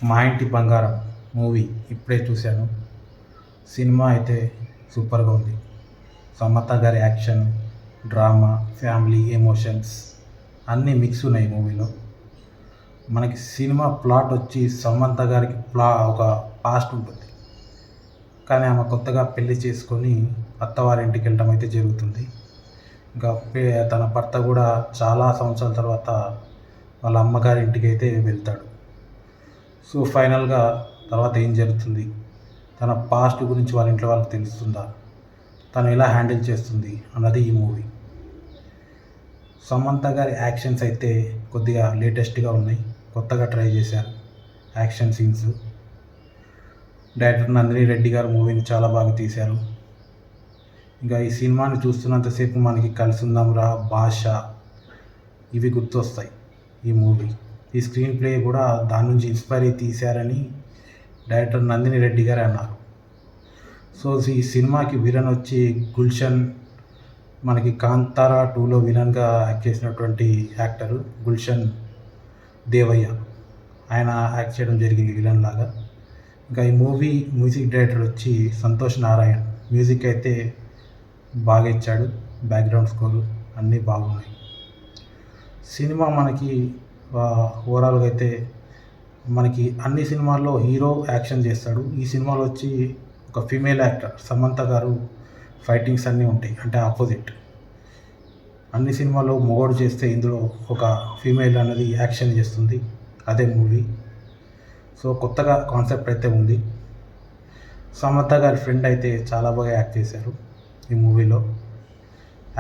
మా ఇంటి బంగారం మూవీ ఇప్పుడే చూశాను. సినిమా అయితే సూపర్గా ఉంది. సమంత గారి యాక్షన్, డ్రామా, ఫ్యామిలీ ఎమోషన్స్ అన్నీ మిక్స్ ఉన్నాయి మూవీలో. మనకి సినిమా ప్లాట్ వచ్చి సమంత గారికి ఒక పాస్ట్ ఉంటుంది. కానీ ఆమె కొత్తగా పెళ్లి చేసుకొని అత్తవారింటికి వెళ్ళడం అయితే జరుగుతుంది. ఇంకా తన భర్త కూడా చాలా సంవత్సరాల తర్వాత వాళ్ళ అమ్మగారి ఇంటికి అయితే వెళ్తాడు. సో ఫైనల్గా తర్వాత ఏం జరుగుతుంది, తన పాస్ట్ గురించి వాళ్ళ ఇంట్లో వాళ్ళకి తెలుస్తుందా, తను ఎలా హ్యాండిల్ చేస్తుంది అన్నది ఈ మూవీ. సమంత గారి యాక్షన్స్ అయితే కొద్దిగా లేటెస్ట్గా ఉన్నాయి, కొత్తగా ట్రై చేశారు action scenes. Director Nandini Reddy గారు మూవీని చాలా బాగా తీశారు. ఇంకా ఈ సినిమాని చూస్తున్నంతసేపు మనకి కలిసి ఉందాం రా, భాష ఇవి గుర్తొస్తాయి ఈ మూవీ. ఈ స్క్రీన్ ప్లే కూడా దాని నుంచి ఇన్స్పైర్ అయ్యి తీశారని డైరెక్టర్ నందిని రెడ్డి గారు అన్నారు. సో ఈ సినిమాకి విలన్ వచ్చి గుల్షన్, మనకి కాంతారా 2లో విలన్గా యాక్ట్ చేసినటువంటి యాక్టర్ గుల్షన్ దేవయ్య, ఆయన యాక్ట్ చేయడం జరిగింది విలన్ లాగా. ఇంకా ఈ మూవీ మ్యూజిక్ డైరెక్టర్ వచ్చి సంతోష్ నారాయణ్, మ్యూజిక్ అయితే బాగా ఇచ్చాడు, బ్యాక్గ్రౌండ్ స్కోరు అన్నీ బాగున్నాయి. సినిమా మనకి ఓవరాల్గా అయితే మనకి అన్ని సినిమాల్లో హీరో యాక్షన్ చేస్తాడు. ఈ సినిమాలో వచ్చి ఒక ఫీమేల్ యాక్టర్ సమంత గారు ఫైటింగ్స్ అన్నీ ఉంటాయి, అంటే ఆపోజిట్. అన్ని సినిమాల్లో మొగోడు చేస్తే ఇందులో ఒక ఫీమేల్ అనేది యాక్షన్ చేస్తుంది, అదే మూవీ. సో కొత్తగా కాన్సెప్ట్ అయితే ఉంది. సమంత గారి ఫ్రెండ్ అయితే చాలా బాగా యాక్ట్ చేశారు ఈ మూవీలో.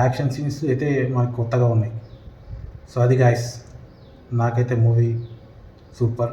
యాక్షన్ సీన్స్ అయితే మనకు కొత్తగా ఉన్నాయి. సో అది గాయస్, నాకైతే మూవీ సూపర్.